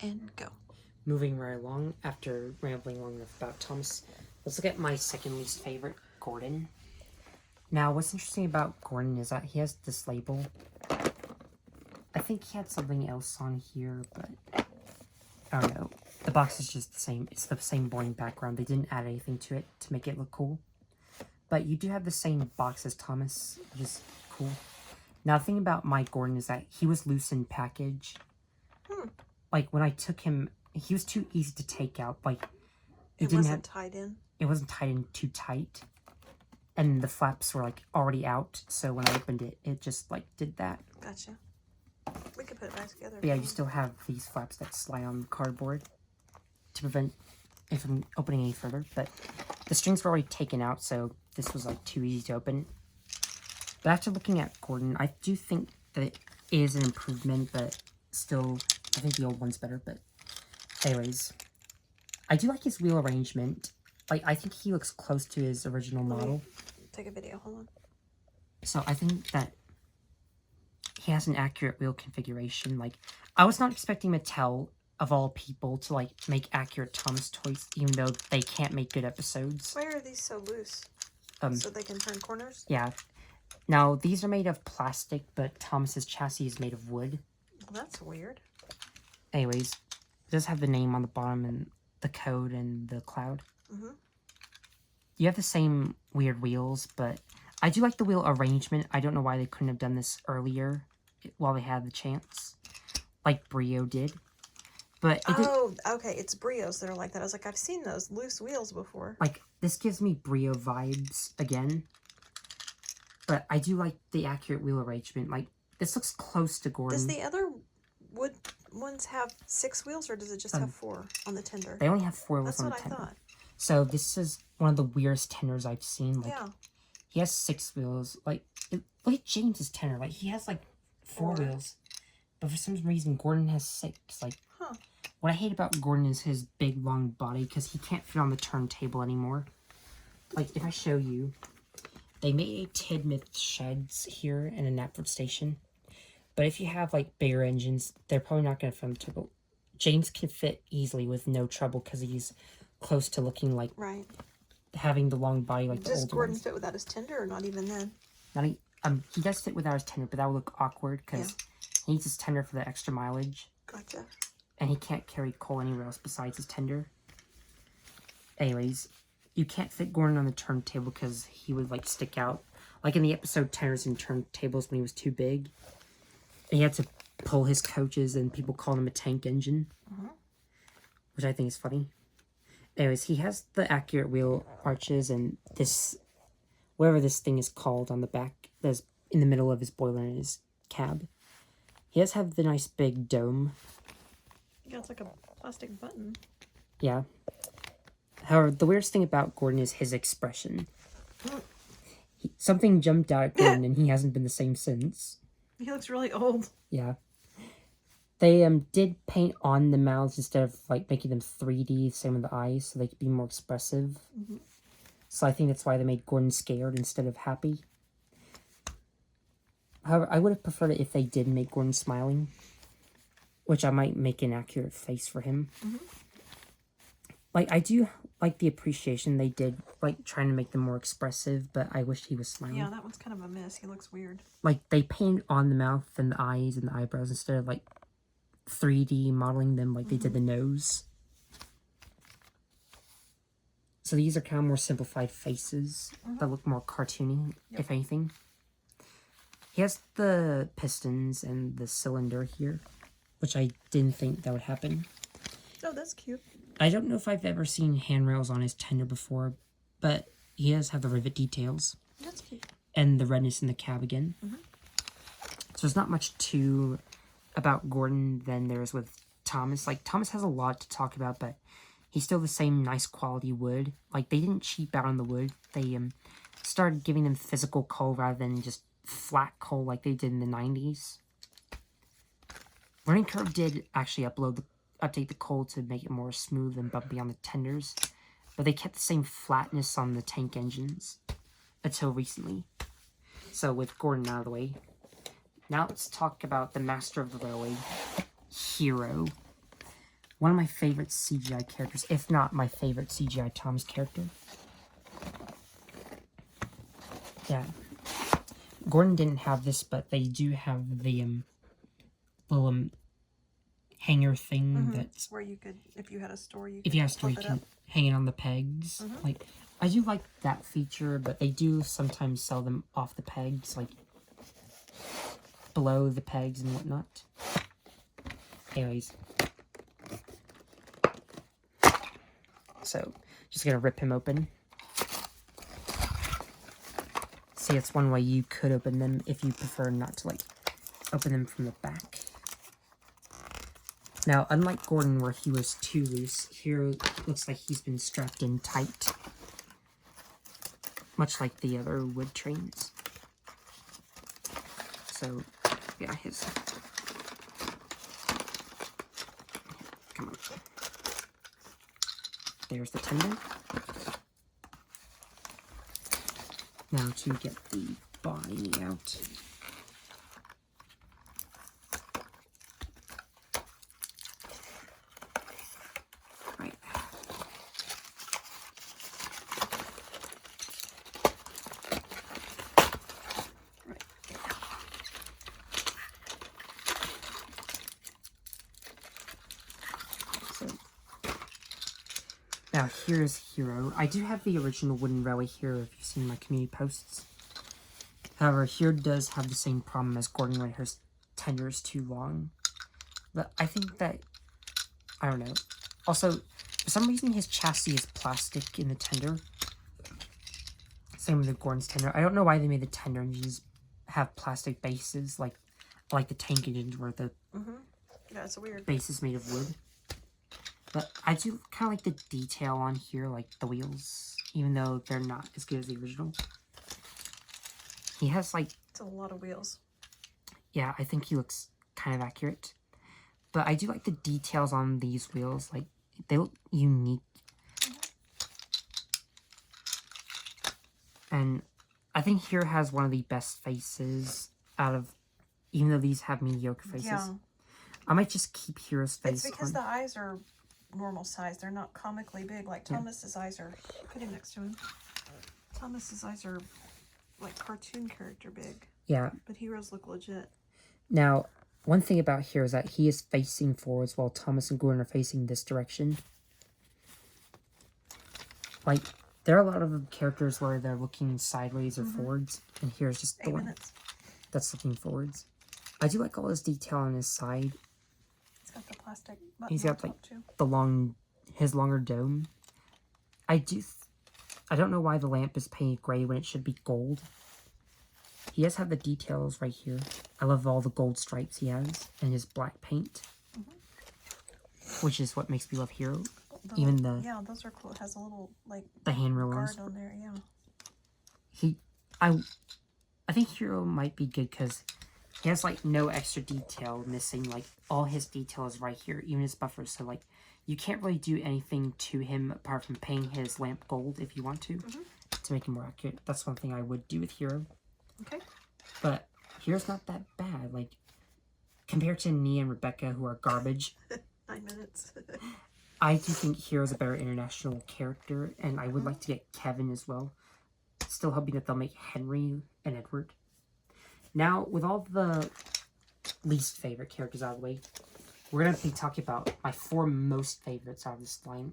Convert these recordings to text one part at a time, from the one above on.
And go. Moving right along, after rambling long enough about Thomas, let's look at my second least favorite, Gordon. Now, what's interesting about Gordon is that he has this label. I think he had something else on here, but I don't know. The box is just the same. It's the same boring background. They didn't add anything to it to make it look cool. But you do have the same box as Thomas, which is cool. Now, the thing about my Gordon is that he was loose in package. Like, when I took him, he was too easy to take out. Like, it wasn't tied in? It wasn't tied in too tight. And the flaps were, like, already out. So when I opened it, it just, like, did that. Gotcha. We could put it back together. But yeah, you still have these flaps that slide on the cardboard to prevent it from opening any further. But the strings were already taken out, so this was, like, too easy to open. But after looking at Gordon, I do think that it is an improvement, but still, I think the old one's better. But anyways, I do like his wheel arrangement. Like, I think he looks close to his original model. Take a video, hold on. So I think that he has an accurate wheel configuration. Like, I was not expecting Mattel, of all people, to, like, make accurate Thomas toys, even though they can't make good episodes. Why are these so loose? So they can turn corners? Yeah. Now, these are made of plastic, but Thomas's chassis is made of wood. Well, that's weird. Anyways, it does have the name on the bottom and the code and the cloud. You have the same weird wheels, but I do like the wheel arrangement. I don't know why they couldn't have done this earlier while they had the chance, like Brio did. But oh, okay, it's Brios that are like that. I was like, I've seen those loose wheels before. Like, this gives me Brio vibes again. But I do like the accurate wheel arrangement. Like, this looks close to Gordon. Does the other wood ones have 6 wheels, or does it just have 4 on the tender? They only have 4 wheels That's on the what tender. I thought. So this is one of the weirdest tenders I've seen. Like, yeah. He has 6 wheels. Like, look at James's tender. Like, he has, like, 4 wheels. But for some reason, Gordon has 6. Like, what I hate about Gordon is his big, long body, because he can't fit on the turntable anymore. Like, if I show you, they made Tidmouth sheds here in a Knapford station. But if you have, like, bigger engines, they're probably not going to fit on the turbo. James can fit easily with no trouble, because he's close to looking like... Right. Having the long body like the old ones. Does Gordon fit without his tender, or not even then? He does fit without his tender, but that would look awkward because he needs his tender for the extra mileage. Gotcha. And he can't carry coal anywhere else besides his tender. Anyways, you can't fit Gordon on the turntable because he would, like, stick out. Like in the episode Tenders and Turntables when he was too big. And he had to pull his coaches and people called him a tank engine. Which I think is funny. Anyways, he has the accurate wheel arches and this, whatever this thing is called on the back, that's in the middle of his boiler in his cab. He does have the nice big dome. Yeah, it's like a plastic button. Yeah. However, the weirdest thing about Gordon is his expression. Something jumped out at Gordon and he hasn't been the same since. He looks really old. Yeah. They did paint on the mouths instead of, like, making them 3D, same with the eyes, so they could be more expressive. So I think that's why they made Gordon scared instead of happy. However, I would have preferred it if they did make Gordon smiling, which I might make an accurate face for him. Like, I do like the appreciation they did, like, trying to make them more expressive, but I wish he was smiling. Yeah, that one's kind of a miss. He looks weird. Like, they painted on the mouth and the eyes and the eyebrows instead of, like, 3D modeling them like they did the nose. So these are kind of more simplified faces that look more cartoony, if anything. He has the pistons and the cylinder here, which I didn't think that would happen. Oh, that's cute. I don't know if I've ever seen handrails on his tender before, but he does have the rivet details. That's cute. And the redness in the cab again. So there's not much to about Gordon than there is with Thomas. Like, Thomas has a lot to talk about, but he's still the same nice quality wood. Like, they didn't cheap out on the wood. They started giving them physical coal rather than just flat coal like they did in the 90s. Learning Curve did actually update the coal to make it more smooth and bumpy on the tenders, but they kept the same flatness on the tank engines until recently. So with Gordon out of the way, now let's talk about the master of the railway, Hiro. one of my favorite CGI characters, if not my favorite CGI Thomas character. Yeah. Gordon didn't have this, but they do have the little hanger thing that's where you could, if you had a store, you if could you have a store, you flip it can up. hang it on the pegs. Like, I do like that feature, but they do sometimes sell them off the pegs, like below the pegs and whatnot. Anyways, so just gonna rip him open. See, it's one way you could open them if you prefer not to, like, open them from the back. Now, unlike Gordon, where he was too loose, here looks like he's been strapped in tight. Much like the other wood trains. So, yeah, his... Come on. There's the tender. Now to get the body out. Right. So, now here's Hiro. I do have the original wooden railway here if you've seen my community posts. However, here does have the same problem as Gordon where his tender is too long. But I think that, I don't know. Also, for some reason his chassis is plastic in the tender. Same with the Gordon's tender. I don't know why they made the tender engines have plastic bases like the tank engines where the Yeah, it's weird. base is made of wood. But I do kind of like the detail on here, like the wheels, even though they're not as good as the original. He has, like... It's a lot of wheels. Yeah, I think he looks kind of accurate. But I do like the details on these wheels. Like, they look unique. And I think Hiro has one of the best faces out of... Even though these have mediocre faces. Yeah. I might just keep Hiro's face It's because on. the eyes are normal size. They're not comically big. Like Thomas's eyes are... Put him next to him. Thomas's eyes are like cartoon character big. Yeah. But Hiro's look legit. Now, one thing about Hiro is that he is facing forwards while Thomas and Gordon are facing this direction. Like, there are a lot of characters where they're looking sideways or forwards, and Hiro's just the 8 one minutes. that's looking forwards. I do like all his detail on his side. It's got the plastic button He's on got, top like, too. his longer dome. I don't know why the lamp is painted gray when it should be gold. He does have the details right here. I love all the gold stripes he has and his black paint. Which is what makes me love Hiro. Even the... Yeah, those are cool. It has a little, like, the handrail guard ones. on there, yeah. I think Hiro might be good because he has, like, no extra detail missing. Like, all his detail is right here, even his buffers. So, like, you can't really do anything to him apart from painting his lamp gold if you want to make him more accurate. That's one thing I would do with Hiro. Okay. But Hiro's not that bad. Like, compared to Nia and Rebecca, who are garbage, 9 minutes. I do think Hiro's a better international character, and I would like to get Kevin as well. Still hoping that they'll make Henry and Edward. Now, with all the least favorite characters out of the way, we're going to be talking about my 4 most favorites out of this line,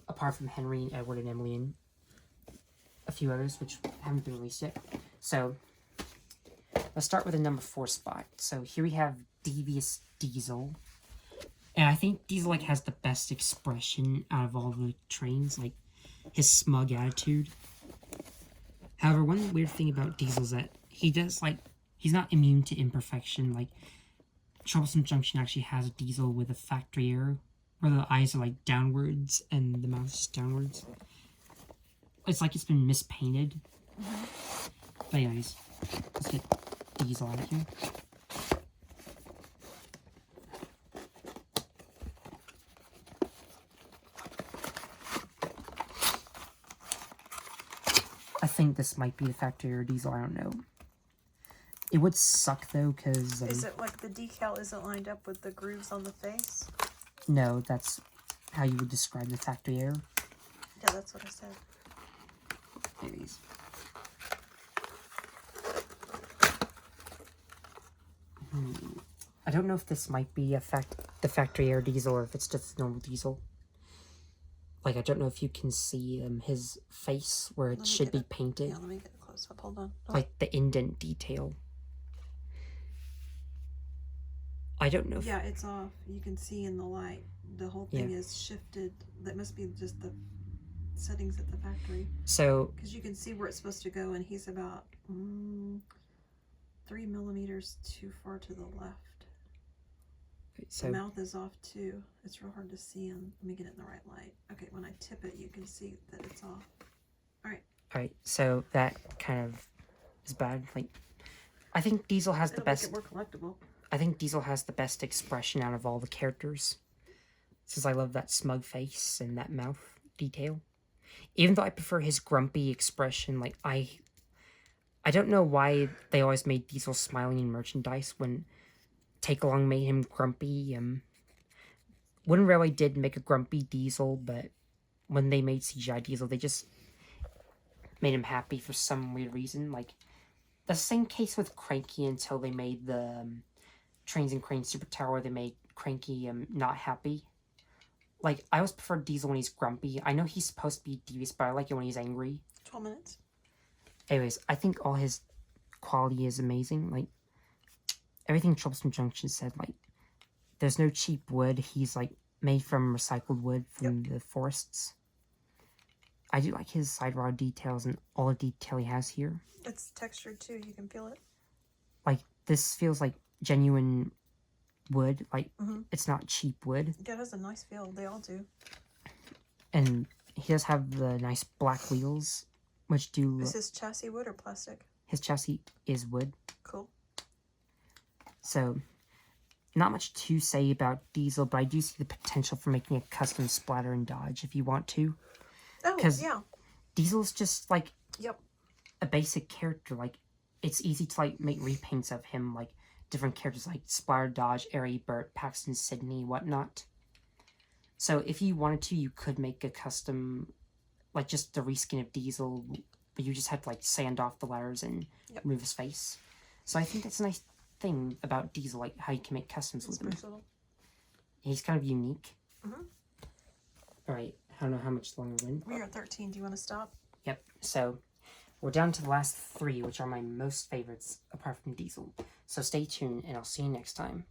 apart from Henry and Edward and Emily and a few others, which haven't been released yet. So, let's start with the number 4 spot. So, here we have Devious Diesel. And I think Diesel, like, has the best expression out of all the trains, like, his smug attitude. However, one weird thing about Diesel is that he does, like, he's not immune to imperfection. Like, Troublesome Junction actually has Diesel with a factory error, where the eyes are, like, downwards and the mouth is just downwards. It's like it's been mispainted. But anyways, let's get Diesel out of here. I think this might be the factory error Diesel, I don't know. It would suck though, because... Is it like the decal isn't lined up with the grooves on the face? No, that's how you would describe the factory error. Yeah, that's what I said. Anyways. I don't know if this might be the factory air diesel or if it's just normal diesel. Like, I don't know if you can see his face where it should be painted. Yeah, let me get a close up. Hold on. Like the indent detail. I don't know. Yeah, it's off. You can see in the light. The whole thing is shifted. That must be just the settings at the factory. So, because you can see where it's supposed to go, and he's about 3 millimeters too far to the left. So the mouth is off too. It's real hard to see him. Let me get it in the right light. Okay, when I tip it, you can see that it's off. All right. So that kind of is bad. Like, I think Diesel has the best. Make it more collectible. I think Diesel has the best expression out of all the characters. Since I love that smug face and that mouth detail. Even though I prefer his grumpy expression, like I don't know why they always made Diesel smiling in merchandise when Take Along made him grumpy. Wooden Railway did make a grumpy Diesel, but when they made CGI Diesel, they just made him happy for some weird reason. Like, the same case with Cranky until they made the Trains and Cranes Super Tower where they made Cranky not happy. Like, I always prefer Diesel when he's grumpy. I know he's supposed to be devious, but I like it when he's angry. 12 minutes. Anyways, I think all his quality is amazing. Like, everything Troublesome Junction said, like, there's no cheap wood. He's, like, made from recycled wood from the forests. I do like his side rod details and all the detail he has here. It's textured, too. You can feel it. Like, this feels like genuine wood. Like, it's not cheap wood. Yeah, it has a nice feel. They all do. And he does have the nice black wheels, which do... Is his chassis wood or plastic? His chassis is wood. Cool. So, not much to say about Diesel, but I do see the potential for making a custom splatter and dodge if you want to. Oh, yeah. Diesel's just, like, a basic character. Like, it's easy to, like, make repaints of him, like, different characters like Splatter, Dodge, Airy, Bert, Paxton, Sydney, whatnot. So, if you wanted to, you could make a custom, like, just the reskin of Diesel, but you just have to, like, sand off the letters and remove his face. So, I think that's a nice thing about Diesel, like, how you can make customs with him. He's kind of unique. Alright, I don't know how much longer we're in. We are at 13. Do you want to stop? Yep, so we're down to the last 3, which are my most favorites, apart from Diesel. So stay tuned, and I'll see you next time.